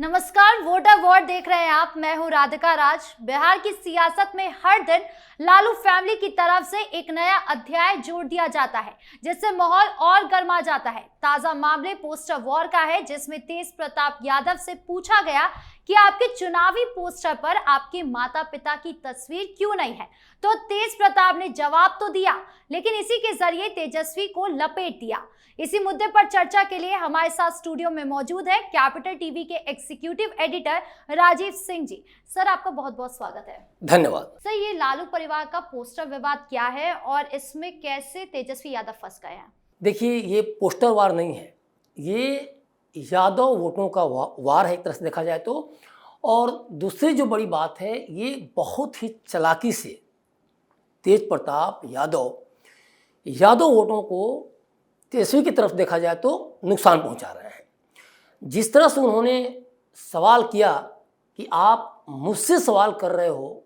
नमस्कार, voter vote देख रहे हैं आप। मैं हूं राधिका राज। बिहार की सियासत में हर दिन लालू फैमिली की तरफ से एक नया अध्याय जोड़ दिया जाता है, जिससे माहौल और गर्मा जाता है। ताजा मामले पोस्टर वॉर का है, जिसमें तेज प्रताप यादव से पूछा गया कि आपके चुनावी पोस्टर पर आपके माता पिता की तस्वीर क्यों नहीं है, तो तेज प्रताप ने जवाब तो दिया, लेकिन इसी के जरिए तेजस्वी को लपेट दिया। इसी मुद्दे पर चर्चा के लिए हमारे साथ स्टूडियो में मौजूद है कैपिटल टीवी के executive editor Rajiv Singh ji. Sir, आपका बहुत बहुत स्वागत है। धन्यवाद। सर, ये लालू परिवार का पोस्टर विवाद क्या है और इसमें कैसे तेजस्वी यादव फंस गए हैं? देखिए, ये पोस्टर वार नहीं है, ये यादव वोटों का वार है एक तरह से देखा जाए तो। और दूसरी जो बड़ी बात है, ये बहुत ही चालाकी से तेज प्रताप यादव वोटों को तेजस्वी की तरफ देखा जाए तो नुकसान पहुंचा रहे हैं। जिस तरह से उन्होंने सवाल किया कि आप मुझसे सवाल कर रहे हो,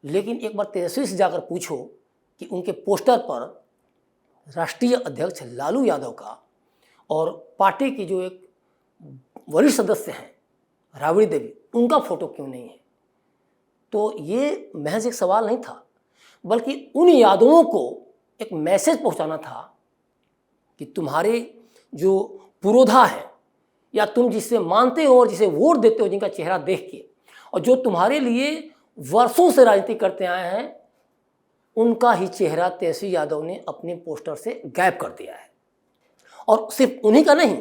लेकिन एक बार तेजस्वी से जाकर पूछो कि उनके पोस्टर पर राष्ट्रीय अध्यक्ष लालू यादव का और पार्टी की जो एक वरिष्ठ सदस्य हैं राबड़ी देवी, उनका फोटो क्यों नहीं है। तो ये महज एक सवाल नहीं था, बल्कि उन यादवों को एक मैसेज पहुंचाना था कि तुम्हारे जो पुरोधा है या तुम जिसे मानते हो और जिसे वोट देते हो, जिनका चेहरा देख के, और जो तुम्हारे लिए वर्षों से राजनीति करते आए हैं, उनका ही चेहरा तेजस्वी यादव ने अपने पोस्टर से गायब कर दिया है। और सिर्फ उन्हीं का नहीं,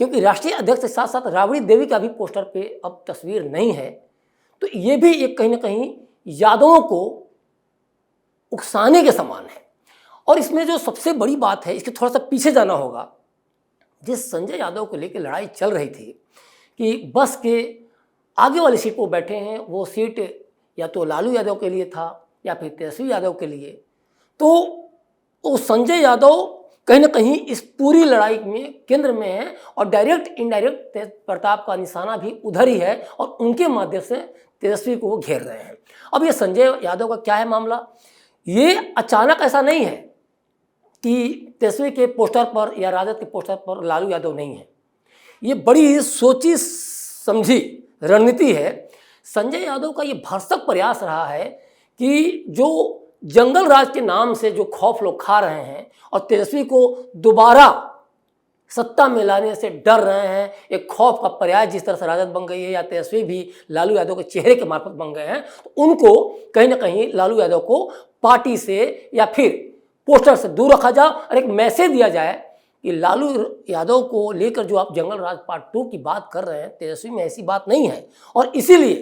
क्योंकि राष्ट्रीय अध्यक्ष के साथ साथ राबड़ी देवी का भी पोस्टर पे अब तस्वीर नहीं है। तो ये भी एक कहीं ना कहीं यादवों को उकसाने के समान है। और इसमें जो सबसे बड़ी बात है, इसके थोड़ा सा पीछे जाना होगा। जिस संजय यादव को लेकर लड़ाई चल रही थी कि बस के आगे वाली सीट पर बैठे हैं, वो सीट या तो लालू यादव के लिए था या फिर तेजस्वी यादव के लिए, तो वो संजय यादव कहीं ना कहीं इस पूरी लड़ाई में केंद्र में है और डायरेक्ट इनडायरेक्ट तेज प्रताप का निशाना भी उधर ही है और उनके माध्यम से तेजस्वी को वो घेर रहे हैं। अब ये संजय यादव का क्या है मामला, ये अचानक ऐसा नहीं है कि तेजस्वी के पोस्टर पर या राजद के पोस्टर पर लालू यादव नहीं है। ये बड़ी सोची समझी रणनीति है। संजय यादव का ये भरसक प्रयास रहा है कि जो जंगल राज के नाम से जो खौफ लोग खा रहे हैं और तेजस्वी को दोबारा सत्ता में लाने से डर रहे हैं, एक खौफ का पर्याय जिस तरह से राजद बन गई है या तेजस्वी भी लालू यादव के चेहरे के मार्फत बन गए हैं, तो उनको कहीं ना कहीं लालू यादव को पार्टी से या फिर पोस्टर से दूर रखा जाए और एक मैसेज दिया जाए कि लालू यादव को लेकर जो आप जंगल राज पार्ट 2 की बात कर रहे हैं, तेजस्वी में ऐसी बात नहीं है। और इसीलिए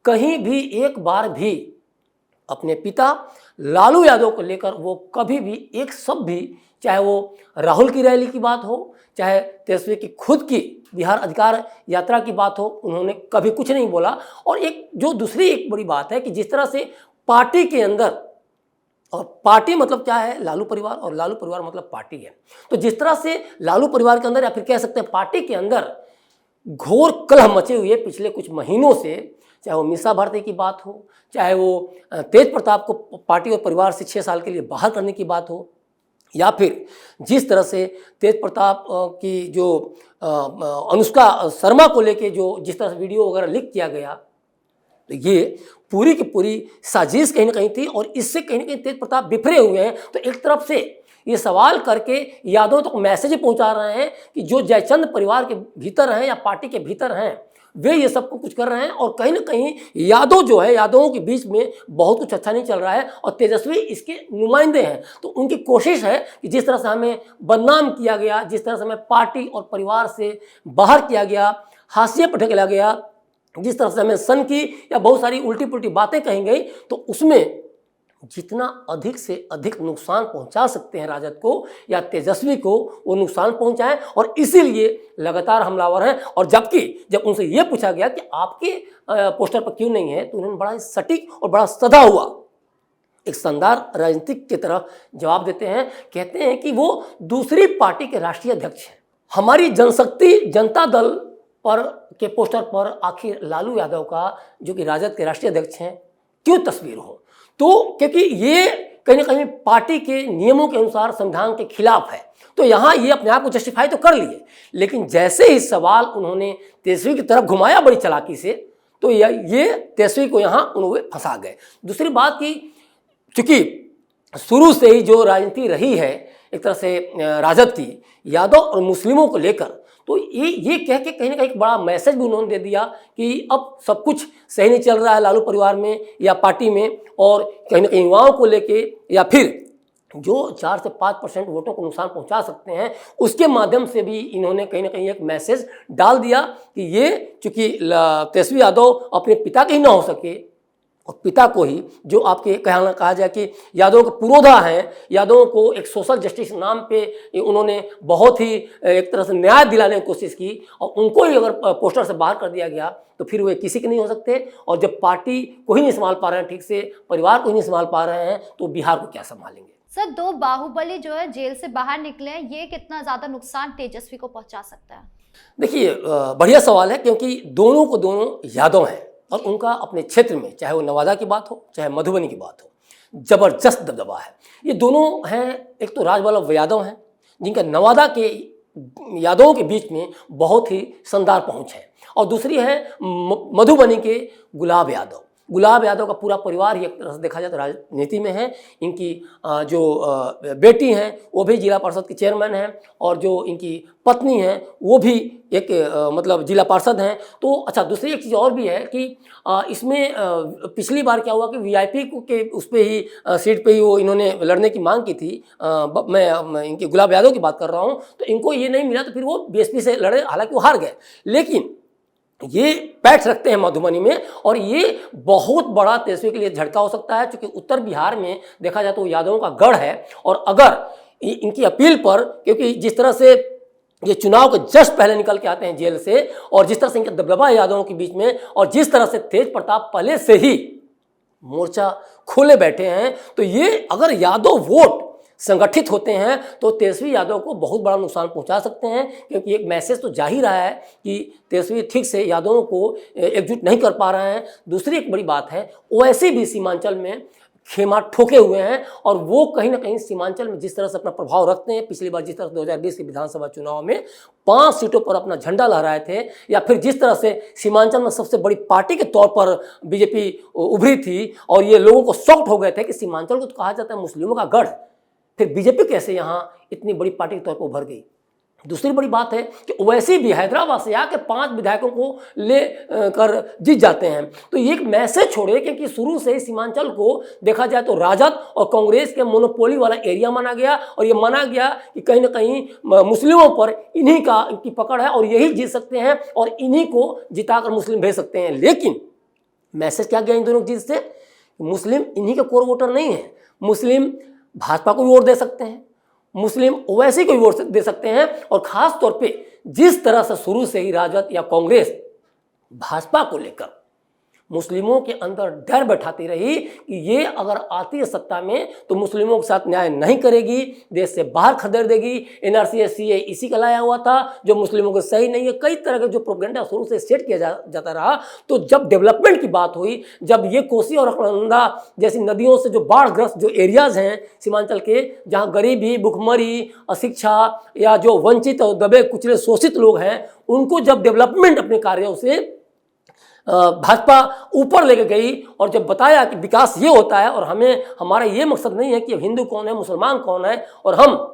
कहीं भी एक बार भी अपने पिता लालू यादव को लेकर वो कभी भी एक शब्द भी, चाहे वो राहुल की रैली की बात हो, चाहे तेजस्वी की खुद की बिहार अधिकार यात्रा की बात हो, उन्होंने कभी कुछ नहीं बोला। और एक जो दूसरी एक बड़ी बात है कि जिस तरह से पार्टी के अंदर, और पार्टी मतलब क्या है, लालू परिवार, और लालू परिवार मतलब पार्टी है, तो जिस तरह से लालू परिवार के अंदर या फिर कह सकते हैं पार्टी के अंदर घोर कलह मचे हुए पिछले कुछ महीनों से, चाहे वो मीसा भारती की बात हो, चाहे वो तेज प्रताप को पार्टी और परिवार से 6 साल के लिए बाहर करने की बात हो, या फिर जिस तरह से तेज प्रताप की जो अनुष्का शर्मा को लेके जो जिस तरह से वीडियो वगैरह लीक किया गया, तो ये पूरी की पूरी साजिश कहीं ना कहीं थी। और इससे कहीं ना कहीं तेज प्रताप बिखरे हुए हैं। तो एक तरफ से ये सवाल करके यादव तक मैसेज पहुंचा रहे हैं कि जो जयचंद परिवार के भीतर हैं या पार्टी के भीतर हैं, वे ये सब कुछ कर रहे हैं। और कहीं ना कहीं यादव जो है, यादवों के बीच में बहुत कुछ अच्छा नहीं चल रहा है और तेजस्वी इसके नुमाइंदे हैं। तो उनकी कोशिश है कि जिस तरह से हमें बदनाम किया गया, जिस तरह से हमें पार्टी और परिवार से बाहर किया गया, हाशिए पर ढकेला गया, जिस तरह से हमें सन की या बहुत सारी उल्टी पुल्टी बातें कही गई, तो उसमें जितना अधिक से अधिक नुकसान पहुंचा सकते हैं राजद को या तेजस्वी को, वो नुकसान पहुंचाएं। और इसीलिए लगातार हमलावर हैं। और जबकि जब उनसे ये पूछा गया कि आपके पोस्टर पर क्यों नहीं है, तो उन्होंने बड़ा सटीक और बड़ा सदा हुआ एक शानदार राजनीतिक की तरह जवाब देते हैं। कहते हैं कि वो दूसरी पार्टी के राष्ट्रीय अध्यक्ष हैं, हमारी जनशक्ति जनता दल पर के पोस्टर पर आखिर लालू यादव का, जो कि राजद के राष्ट्रीय अध्यक्ष हैं, क्यों तस्वीर हो। तो क्योंकि ये कहीं ना कहीं पार्टी के नियमों के अनुसार संविधान के खिलाफ है। तो यहाँ ये अपने आप को जस्टिफाई तो कर लिए, लेकिन जैसे ही सवाल उन्होंने तेजस्वी की तरफ घुमाया बड़ी चालाकी से, तो ये तेजस्वी को यहाँ उन्होंने फंसा गए। दूसरी बात कि चूंकि शुरू से ही जो राजनीति रही है एक तरह से राजद की यादव और मुस्लिमों को लेकर, तो ये कह के कहीं ना कहीं एक बड़ा मैसेज भी उन्होंने दे दिया कि अब सब कुछ सही नहीं चल रहा है लालू परिवार में या पार्टी में, और कहीं ना कहीं युवाओं को लेके या फिर जो 4 से 5% वोटों को नुकसान पहुंचा सकते हैं, उसके माध्यम से भी इन्होंने कहीं ना कहीं एक मैसेज डाल दिया कि ये चूंकि तेजस्वी यादव अपने पिता के ही ना हो सके, और पिता को ही जो आपके कहा जाए कि यादव के पुरोधा हैं, यादवों को एक सोशल जस्टिस नाम पे उन्होंने बहुत ही एक तरह से न्याय दिलाने की कोशिश की, और उनको ही अगर पोस्टर से बाहर कर दिया गया तो फिर वे किसी के नहीं हो सकते। और जब पार्टी को ही नहीं संभाल पा रहे हैं ठीक से, परिवार को ही नहीं संभाल पा रहे हैं, तो बिहार को क्या संभालेंगे। सर, 2 बाहुबली जो है जेल से बाहर निकले हैं, ये कितना ज्यादा नुकसान तेजस्वी को पहुंचा सकता है? देखिए, बढ़िया सवाल है, क्योंकि दोनों को दोनों यादव हैं और उनका अपने क्षेत्र में, चाहे वो नवादा की बात हो चाहे मधुबनी की बात हो, जबरदस्त दबदबा है। ये दोनों हैं, एक तो राजवल्लभ यादव हैं जिनका नवादा के यादवों के बीच में बहुत ही शानदार पहुंच है, और दूसरी है मधुबनी के गुलाब यादव। गुलाब यादव का पूरा परिवार ही एक तरह से देखा जाए तो राजनीति में है। इनकी जो बेटी हैं वो भी जिला परिषद की चेयरमैन हैं, और जो इनकी पत्नी हैं वो भी एक मतलब जिला पार्षद हैं। तो अच्छा, दूसरी एक चीज़ और भी है कि इसमें पिछली बार क्या हुआ कि वीआईपी के उस पर ही सीट पे ही वो इन्होंने लड़ने की मांग की थी। मैं इनके गुलाब यादव की बात कर रहा हूँ, तो इनको ये नहीं मिला तो फिर वो बीएसपी से लड़े, हालांकि वो हार गए, लेकिन ये पैठ रखते हैं मधुबनी में, और ये बहुत बड़ा तेजस्वी के लिए झटका हो सकता है, क्योंकि उत्तर बिहार में देखा जाए तो यादवों का गढ़ है। और अगर इनकी अपील पर, क्योंकि जिस तरह से ये चुनाव के जस्ट पहले निकल के आते हैं जेल से, और जिस तरह से इनका दबदबा है यादवों के बीच में, और जिस तरह से तेज प्रताप पहले से ही मोर्चा खोले बैठे हैं, तो ये अगर यादव वोट संगठित होते हैं तो तेजस्वी यादव को बहुत बड़ा नुकसान पहुंचा सकते हैं, क्योंकि एक मैसेज तो जा ही रहा है कि तेजस्वी ठीक से यादवों को एकजुट नहीं कर पा रहे हैं। दूसरी एक बड़ी बात है, ओवैसी भी सीमांचल में खेमा ठोके हुए हैं, और वो कहीं ना कहीं सीमांचल में जिस तरह से अपना प्रभाव रखते हैं, पिछली बार जिस तरह से 2020 के विधानसभा चुनाव में 5 सीटों पर अपना झंडा लहराए थे, या फिर जिस तरह से सीमांचल में सबसे बड़ी पार्टी के तौर पर बीजेपी उभरी थी, और ये लोगों को शॉक्ड हो गए थे कि सीमांचल को तो कहा जाता है मुस्लिमों का गढ़, फिर बीजेपी कैसे यहाँ इतनी बड़ी पार्टी के तौर पर उभर गई। दूसरी बड़ी बात है कि ओवैसी भी हैदराबाद से आके 5 विधायकों को ले कर जीत जाते हैं। तो ये एक मैसेज छोड़े, क्योंकि शुरू से ही सीमांचल को देखा जाए तो राजद और कांग्रेस के मोनोपोली वाला एरिया माना गया, और ये माना गया कि कहीं ना कहीं मुस्लिमों पर इनकी पकड़ है, और यही जीत सकते हैं, और इन्हीं को जिताकर मुस्लिम भेज सकते हैं। लेकिन मैसेज क्या गया इन दोनों चीज से? मुस्लिम इन्हीं के कोर वोटर नहीं है, मुस्लिम भाजपा को भी वोट दे सकते हैं, मुस्लिम ओवैसी को भी वोट दे सकते हैं, और खास तौर पे जिस तरह से शुरू से ही राजद या कांग्रेस भाजपा को लेकर मुस्लिमों के अंदर डर बैठाती रही कि ये अगर आती है सत्ता में तो मुस्लिमों के साथ न्याय नहीं करेगी, देश से बाहर खदेड़ देगी, एनआरसी सीए इसी का लाया हुआ था जो मुस्लिमों को सही नहीं है, कई तरह के जो प्रोपेगेंडा शुरू से सेट किया जाता रहा। तो जब डेवलपमेंट की बात हुई, जब ये कोसी और अलकनंदा जैसी नदियों से जो बाढ़ग्रस्त जो एरियाज हैं सीमांचल के, जहाँ गरीबी, भुखमरी, अशिक्षा या जो वंचित और दबे कुचले शोषित लोग हैं, उनको जब डेवलपमेंट अपने कार्यों से भाजपा ऊपर लेके गई, और जब बताया कि विकास ये होता है, और हमारा ये मकसद नहीं है कि हिंदू कौन है मुसलमान कौन है, और हम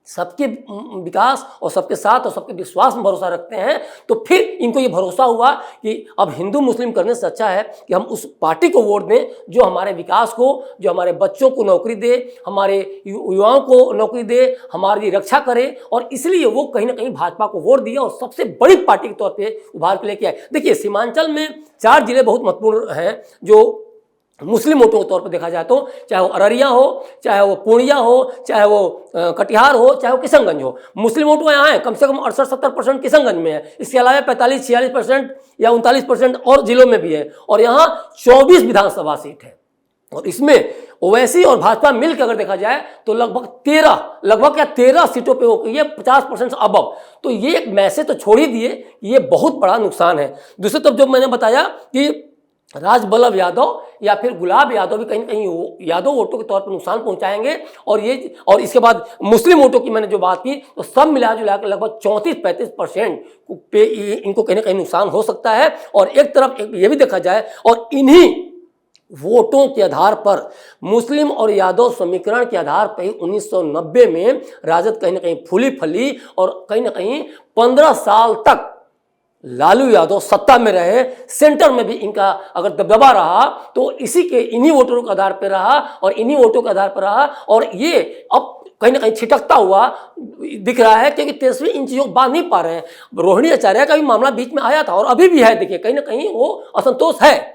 सबके विकास और सबके साथ और सबके विश्वास में भरोसा रखते हैं, तो फिर इनको ये भरोसा हुआ कि अब हिंदू मुस्लिम करने से अच्छा है कि हम उस पार्टी को वोट दें जो हमारे विकास को, जो हमारे बच्चों को नौकरी दे, हमारे युवाओं को नौकरी दे, हमारी रक्षा करे। और इसलिए वो कहीं ना कहीं भाजपा को वोट दिया और सबसे बड़ी पार्टी के तौर पर उभार के लेके आए। देखिए, सीमांचल में 4 जिले बहुत महत्वपूर्ण हैं जो मुस्लिम वोटों के तौर पर देखा जाए तो, चाहे वो अररिया हो, चाहे वो पूर्णिया हो, चाहे वो कटिहार हो, चाहे वो किशनगंज हो, मुस्लिम वोट यहाँ है कम से कम 68-70% किशनगंज में है। इसके अलावा 45-46% या 39% और जिलों में भी है, और यहाँ 24 विधानसभा सीट है। और इसमें ओवैसी और भाजपा मिलकर अगर देखा जाए तो लगभग 13 सीटों पे हो गई है, 50% से अबव। तो ये एक मैसेज तो छोड़ ही दिए, ये बहुत बड़ा नुकसान है। दूसरी तरफ जब मैंने बताया कि राजबल्लभ यादव या फिर गुलाब यादव भी कहीं ना कहीं यादव वोटों के तौर पर नुकसान पहुंचाएंगे। और इसके बाद मुस्लिम वोटों की मैंने जो बात की तो सब मिला जुला कर लगभग 34-35% पे इनको कहीं ना कहीं नुकसान हो सकता है। और एक तरफ ये भी देखा जाए और इन्हीं वोटों के आधार पर मुस्लिम और यादव समीकरण के आधार पर 1990 में राजद कहीं ना कहीं फूली फली और कहीं ना कहीं 15 साल तक लालू यादव सत्ता में रहे। सेंटर में भी इनका अगर दबदबा रहा तो इन्हीं वोटरों के आधार पर रहा और इन्हीं वोटों के आधार पर रहा। और ये अब कहीं ना कहीं छिटकता हुआ दिख रहा है क्योंकि तेजस्वी इन चीज़ों को बांध नहीं पा रहे हैं। रोहिणी आचार्य का भी मामला बीच में आया था और अभी भी है। देखिए कहीं ना कहीं वो असंतोष है,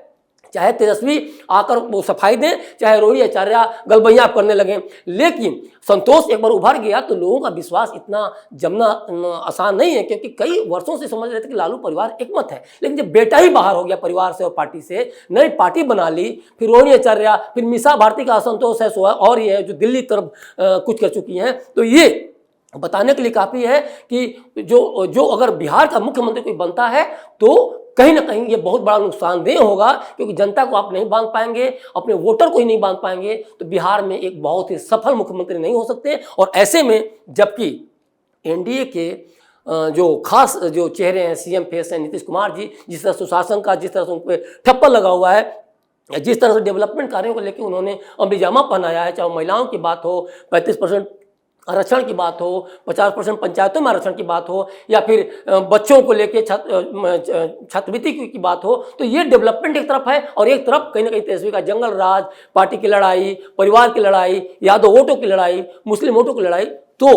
चाहे तेजस्वी आकर वो सफाई दें, चाहे रोहिणी आचार्य गलबैया करने लगे, लेकिन संतोष एक बार उभर गया तो लोगों का विश्वास इतना जमना आसान नहीं है क्योंकि कई वर्षों से समझ रहे थे कि लालू परिवार एकमत है। लेकिन जब बेटा ही बाहर हो गया परिवार से और पार्टी से, नई पार्टी बना ली, फिर रोहिणी आचार्य, फिर मीसा भारती का असंतोष है और ये है जो दिल्ली तरफ कुछ कर चुकी हैं, तो ये बताने के लिए काफ़ी है कि जो अगर बिहार का मुख्यमंत्री कोई बनता है तो कहीं ना कहीं ये बहुत बड़ा नुकसानदेह होगा क्योंकि जनता को आप नहीं बांध पाएंगे, अपने वोटर को ही नहीं बांध पाएंगे, तो बिहार में एक बहुत ही सफल मुख्यमंत्री नहीं हो सकते। और ऐसे में जबकि एनडीए के जो खास जो चेहरे हैं, सीएम फेस हैं नीतीश कुमार जी, जिस तरह सुशासन का जिस तरह से उन पर ठप्पा लगा हुआ है, जिस तरह से डेवलपमेंट कार्यों को लेकर उन्होंने अमलीजामा पहनाया है, चाहे महिलाओं की बात हो, 35% आरक्षण की बात हो, 50% पंचायतों में आरक्षण की बात हो, या फिर बच्चों को लेके छात्रवृत्ति की बात हो, तो ये डेवलपमेंट एक तरफ है और एक तरफ कहीं ना कहीं तेजस्वी का जंगल राज, पार्टी की लड़ाई, परिवार की लड़ाई, यादव वोटों की लड़ाई, मुस्लिम वोटों की लड़ाई। तो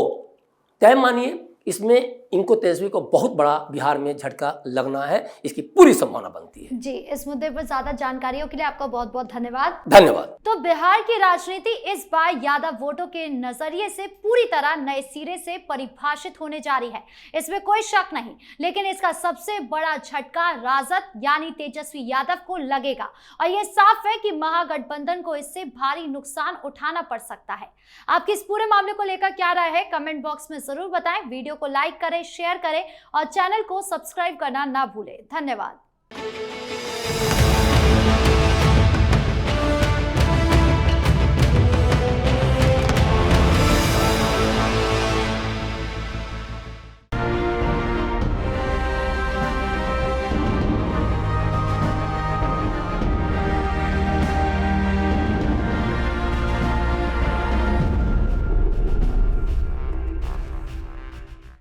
तय मानिए इसमें इनको तेजस्वी को बहुत बड़ा बिहार में झटका लगना है, इसकी पूरी संभावना बनती है। जी, इस मुद्दे पर ज्यादा जानकारियों के लिए आपका बहुत बहुत धन्यवाद। धन्यवाद। तो बिहार की राजनीति इस बार यादव वोटों के नजरिए से पूरी तरह नए सिरे से परिभाषित होने जा रही है, इसमें कोई शक नहीं। लेकिन इसका सबसे बड़ा झटका राजद यानी तेजस्वी यादव को लगेगा और यह साफ है कि महागठबंधन को इससे भारी नुकसान उठाना पड़ सकता है। आपकी इस पूरे मामले को लेकर क्या राय है, कमेंट बॉक्स में जरूर बताएं। वीडियो को लाइक करें, शेयर करें और चैनल को सब्सक्राइब करना ना भूलें। धन्यवाद।